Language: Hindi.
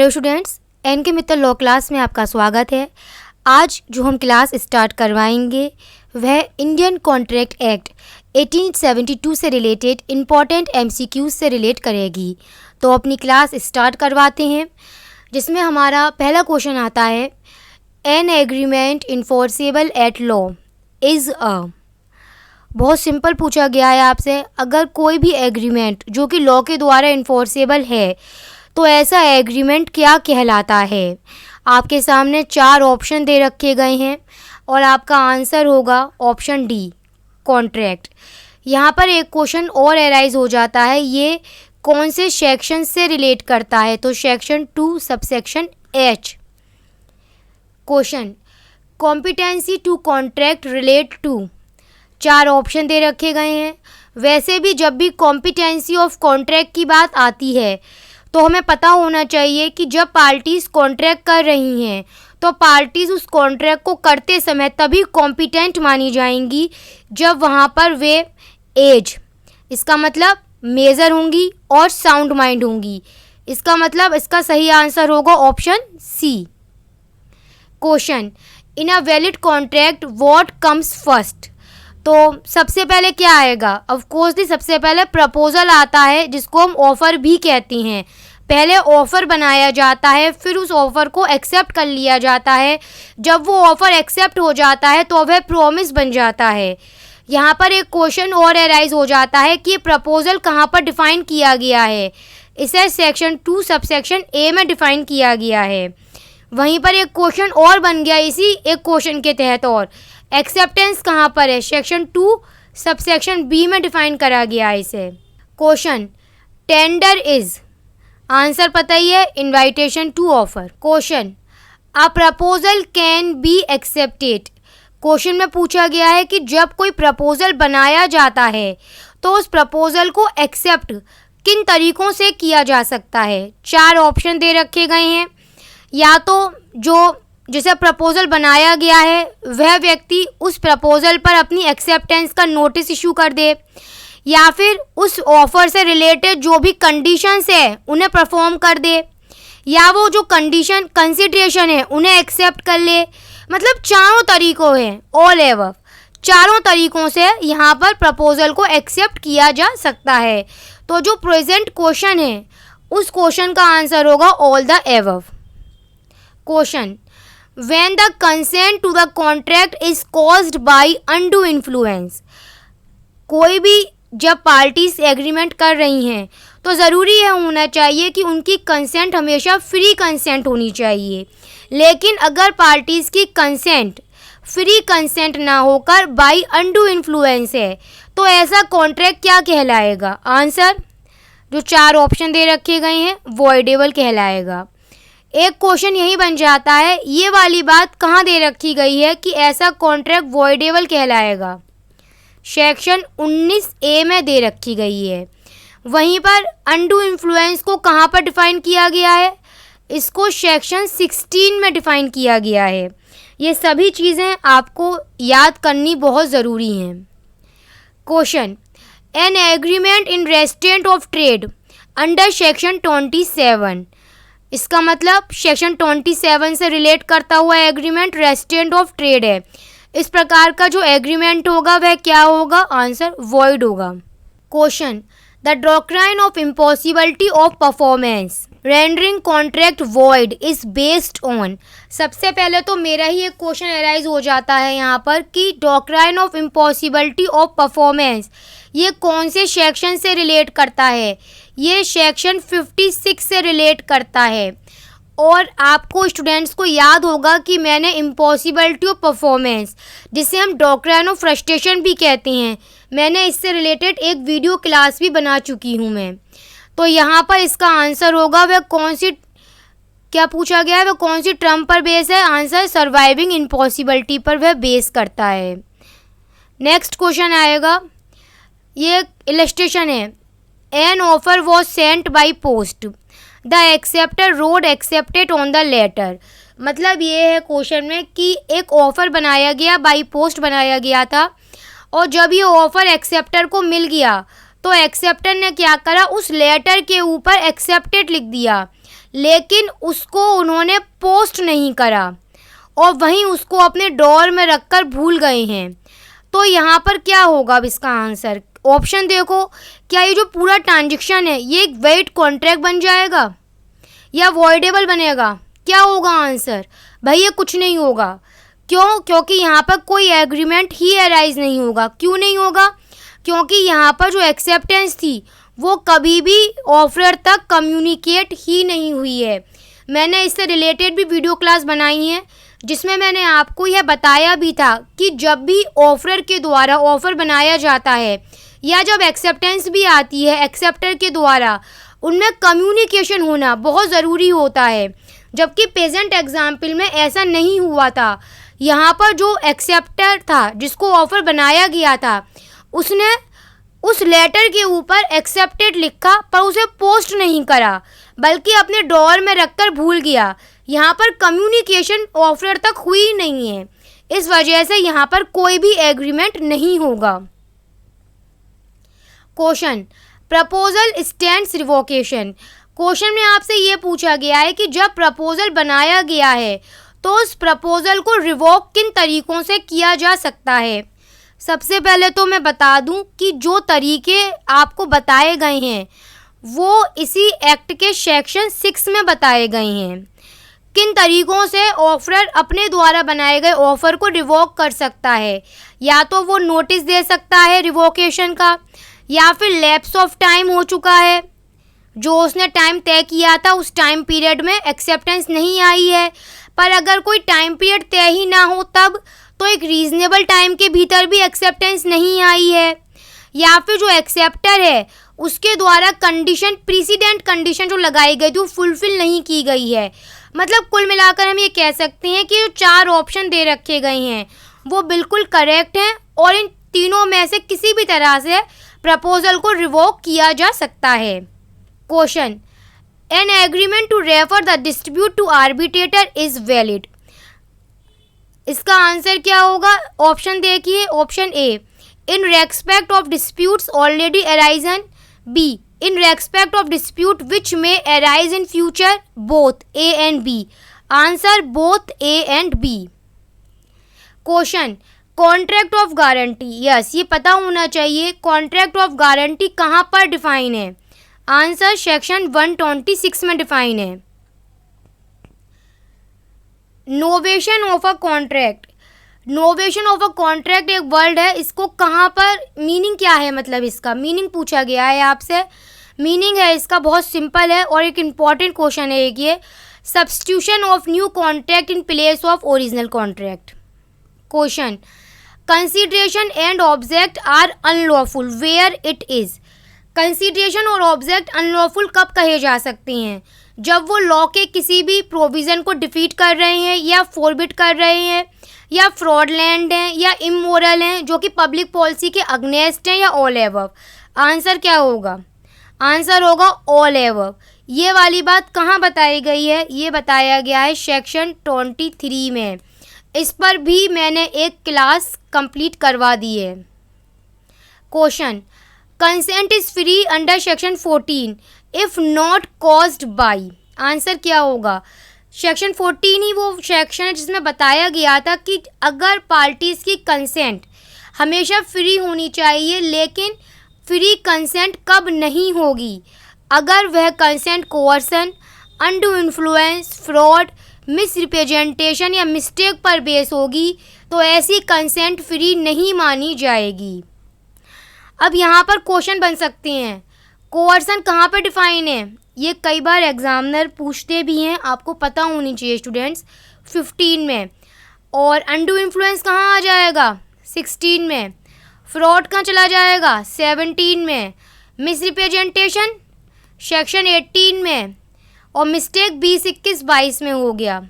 हेलो स्टूडेंट्स, एन के मित्तल लॉ क्लास में आपका स्वागत है। आज जो हम क्लास स्टार्ट करवाएंगे वह इंडियन कॉन्ट्रैक्ट एक्ट 1872 से रिलेटेड इम्पॉर्टेंट एमसीक्यूज से रिलेट करेगी। तो अपनी क्लास स्टार्ट करवाते हैं, जिसमें हमारा पहला क्वेश्चन आता है, an agreement enforceable at law is a. बहुत सिंपल पूछा गया है आपसे, अगर कोई भी एग्रीमेंट जो कि लॉ के द्वारा इन्फोर्सेबल है तो ऐसा एग्रीमेंट क्या कहलाता है। आपके सामने 4 ऑप्शन दे रखे गए हैं और आपका आंसर होगा ऑप्शन डी, कॉन्ट्रैक्ट। यहाँ पर एक क्वेश्चन और एराइज हो जाता है, ये कौन से सेक्शन से रिलेट करता है, तो section 2 subsection H. Question, competency to contract relate to. 4 option दे रखे गए हैं। वैसे भी जब भी कॉम्पिटेंसी ऑफ कॉन्ट्रैक्ट की बात आती है तो हमें पता होना चाहिए कि जब पार्टीज़ कॉन्ट्रैक्ट कर रही हैं तो पार्टीज़ उस कॉन्ट्रैक्ट को करते समय तभी कॉम्पिटेंट मानी जाएंगी जब वहाँ पर वे एज, इसका मतलब मेजर होंगी और साउंड माइंड होंगी। इसका मतलब इसका सही आंसर होगा option C. Question, in a valid contract what comes first. तो सबसे पहले क्या आएगा, ऑफ कोर्सली सबसे पहले प्रपोजल आता है, जिसको हम ऑफ़र भी कहते हैं। पहले ऑफ़र बनाया जाता है, फिर उस ऑफ़र को एक्सेप्ट कर लिया जाता है। जब वो ऑफ़र एक्सेप्ट हो जाता है तो वह प्रॉमिस बन जाता है। यहाँ पर एक क्वेश्चन और एराइज हो जाता है कि प्रपोजल कहाँ पर डिफ़ाइन किया गया है। इसे सेक्शन 2 सबसेक्शन ए में डिफ़ाइन किया गया है। वहीं पर एक क्वेश्चन और बन गया इसी एक क्वेश्चन के तहत, और एक्सेप्टेंस कहाँ पर है, सेक्शन 2 सबसेक्शन बी में डिफ़ाइन करा गया है इसे। क्वेश्चन, टेंडर इज़, आंसर पता ही है, invitation to offer. Question, a proposal can be accepted. Question में पूछा गया है कि जब कोई प्रपोजल बनाया जाता है तो उस प्रपोजल को एक्सेप्ट किन तरीक़ों से किया जा सकता है। 4 ऑप्शन दे रखे गए हैं। या तो जो जिसे प्रपोजल बनाया गया है वह व्यक्ति उस प्रपोजल पर अपनी एक्सेप्टेंस का नोटिस इशू कर दे, या फिर उस ऑफ़र से रिलेटेड जो भी कंडीशंस है उन्हें परफॉर्म कर दे, या वो जो कंडीशन कंसिडरेशन है उन्हें एक्सेप्ट कर ले। मतलब चारों तरीक़ों हैं, ऑल एवव, चारों तरीक़ों से यहाँ पर प्रपोजल को एक्सेप्ट किया जा सकता है। तो जो प्रेजेंट क्वेश्चन है उस क्वेश्चन का आंसर होगा all the एवव। Question, when the consent to the contract is caused by undue influence। कोई भी जब पार्टीज एग्रीमेंट कर रही हैं तो ज़रूरी है होना चाहिए कि उनकी कंसेंट हमेशा फ्री कंसेंट होनी चाहिए। लेकिन अगर पार्टीज़ की कंसेंट फ्री कंसेंट ना होकर बाय अनडू इन्फ्लुएंस है तो ऐसा कॉन्ट्रैक्ट क्या कहलाएगा। आंसर जो 4 ऑप्शन दे रखे गए हैं वॉइडेबल कहलाएगा। एक क्वेश्चन यही बन जाता है, ये वाली बात कहाँ दे रखी गई है कि ऐसा कॉन्ट्रैक्ट वॉइडेबल कहलाएगा। सेक्शन 19A में दे रखी गई है। वहीं पर अनडू इन्फ्लुएंस को कहाँ पर डिफ़ाइन किया गया है, इसको सेक्शन 16 में डिफ़ाइन किया गया है। ये सभी चीज़ें आपको याद करनी बहुत ज़रूरी हैं। Question, an agreement in restaurant of trade under section 27। इसका मतलब सेक्शन 27 से रिलेट करता हुआ एग्रीमेंट रेस्ट्रेंट ऑफ ट्रेड है। इस प्रकार का जो एग्रीमेंट होगा वह क्या होगा, आंसर वॉइड होगा। Question, the doctrine of impossibility of performance rendering contract void is based on. सबसे पहले तो मेरा ही एक क्वेश्चन एराइज हो जाता है यहाँ पर कि doctrine of impossibility of performance ये कौन से सेक्शन से रिलेट करता है। ये सेक्शन 56 से रिलेट करता है। और आपको स्टूडेंट्स को याद होगा कि मैंने इम्पॉसिबिलिटी ऑफ परफॉर्मेंस, जिसे हम डॉक्ट्राइन ऑफ फ्रस्ट्रेशन भी कहते हैं, मैंने इससे रिलेटेड एक वीडियो क्लास भी बना चुकी हूँ मैं। तो यहाँ पर इसका आंसर होगा वह कौन सी, क्या पूछा गया है, वह कौन सी टर्म पर बेस है। आंसर सर्वाइविंग इम्पॉसिबिलिटी पर वह बेस करता है। नेक्स्ट क्वेश्चन आएगा, ये इलस्ट्रेशन है, an offer was sent by post, the acceptor wrote accepted on the letter. मतलब ये है क्वेश्चन में कि एक ऑफ़र बनाया गया, बाई पोस्ट बनाया गया था, और जब ये ऑफ़र एक्सेप्टर को मिल गया तो एक्सेप्टर ने क्या करा, उस लेटर के ऊपर एक्सेप्टेड लिख दिया। लेकिन उसको उन्होंने पोस्ट नहीं करा और वहीं उसको अपने ड्रॉअर में रखकर भूल गए हैं। तो यहाँ पर क्या होगा अब इसका आंसर? ऑप्शन देखो, क्या ये जो पूरा ट्रांजेक्शन है ये एक वैलिड कॉन्ट्रैक्ट बन जाएगा या वॉइडेबल बनेगा? क्या होगा आंसर? भाई ये कुछ नहीं होगा। क्यों? क्योंकि यहाँ पर कोई एग्रीमेंट ही अराइज नहीं होगा। क्यों नहीं होगा? क्योंकि यहाँ पर जो एक्सेप्टेंस थी वो कभी भी ऑफर तक कम्युनिकेट ही नहीं हुई है। मैंने इससे रिलेटेड भी वीडियो क्लास बनाई है जिसमें मैंने आपको यह बताया भी था कि जब भी ऑफर के द्वारा ऑफ़र बनाया जाता है या जब एक्सेप्टेंस भी आती है एक्सेप्टर के द्वारा, उनमें कम्युनिकेशन होना बहुत ज़रूरी होता है, जबकि प्रेजेंट एग्जाम्पल में ऐसा नहीं हुआ था। यहाँ पर जो एक्सेप्टर था जिसको ऑफ़र बनाया गया था उसने उस लेटर के ऊपर एक्सेप्टेड लिखा पर उसे पोस्ट नहीं करा बल्कि अपने ड्रॉअर में रखकर भूल गया। यहाँ पर कम्युनिकेशन ऑफर तक हुई नहीं है, इस वजह से यहाँ पर कोई भी एग्रीमेंट नहीं होगा। Question, proposal stands revocation. Question में आपसे ये पूछा गया है कि जब प्रपोजल बनाया गया है तो उस प्रपोजल को रिवोक किन तरीक़ों से किया जा सकता है। सबसे पहले तो मैं बता दूं कि जो तरीके आपको बताए गए हैं वो इसी एक्ट के सेक्शन 6 में बताए गए हैं। किन तरीक़ों से ऑफर अपने द्वारा बनाए गए ऑफ़र को रिवोक कर सकता है, या तो वो नोटिस दे सकता है रिवोकेशन का, या फिर लैप्स ऑफ टाइम हो चुका है, जो उसने टाइम तय किया था उस टाइम पीरियड में एक्सेप्टेंस नहीं आई है, पर अगर कोई टाइम पीरियड तय ही ना हो तब तो एक रीज़नेबल टाइम के भीतर भी एक्सेप्टेंस नहीं आई है, या फिर जो एक्सेप्टर है उसके द्वारा कंडीशन प्रीसीडेंट कंडीशन जो लगाई गई थी वो फुलफ़िल नहीं की गई है। मतलब कुल मिलाकर हम ये कह सकते हैं कि जो 4 ऑप्शन दे रखे गए हैं वो बिल्कुल करेक्ट हैं और इन तीनों में से किसी भी तरह से प्रपोजल को रिवोक किया जा सकता है। Question, an agreement to refer the dispute to arbitrator is valid. इसका आंसर क्या होगा? ऑप्शन देखिए। Option A, in respect of disputes already arisen. B, in respect of dispute which may arise in future, both A and B. Answer both A and B. Question, contract of guarantee. Yes, ये पता होना चाहिए कॉन्ट्रैक्ट ऑफ गारंटी कहाँ पर डिफाइन है। आंसर सेक्शन 126 में डिफाइन है। Novation of a contract. Novation of a contract एक वर्ड है, इसको कहाँ पर मीनिंग क्या है, मतलब इसका मीनिंग पूछा गया है आपसे। मीनिंग है इसका बहुत सिंपल है और एक इम्पॉर्टेंट क्वेश्चन है ये, substitution of new contract in place of original contract. Question, consideration and object are unlawful where it is. Consideration और ऑब्जेक्ट अनलॉफुल कब कहे जा सकते हैं? जब वो लॉ के किसी भी प्रोविज़न को डिफीट कर रहे हैं या फॉरबिड कर रहे हैं या फ्रॉडलैंड हैं या इमोरल हैं, जो कि पब्लिक पॉलिसी के अगेंस्ट हैं, या ऑल एबव। आंसर क्या होगा? आंसर होगा ऑल एबव। ये वाली बात कहाँ बताई गई है? ये बताया गया है सेक्शन 23 में। इस पर भी मैंने एक क्लास कंप्लीट करवा दी है। Question, consent is free under section 14 if not caused by. Answer क्या होगा? सेक्शन 14 ही वो सेक्शन है जिसमें बताया गया था कि अगर पार्टीज़ की कंसेंट हमेशा फ्री होनी चाहिए, लेकिन फ्री कंसेंट कब नहीं होगी? अगर वह consent coercion, undue influence, fraud, misrepresentation या मिस्टेक पर बेस होगी तो ऐसी कंसेंट फ्री नहीं मानी जाएगी। अब यहाँ पर क्वेश्चन बन सकते हैं, कोअर्सन कहाँ पर डिफाइन है? ये कई बार एग्जामिनर पूछते भी हैं, आपको पता होनी चाहिए स्टूडेंट्स, 15 में। और अनडू इन्फ्लुएंस कहाँ आ जाएगा? 16 में। फ्रॉड कहाँ चला जाएगा? 17 में। मिसरिप्रेजेंटेशन सेक्शन 18 में। और मिस्टेक 20, 21, 22 में हो गया।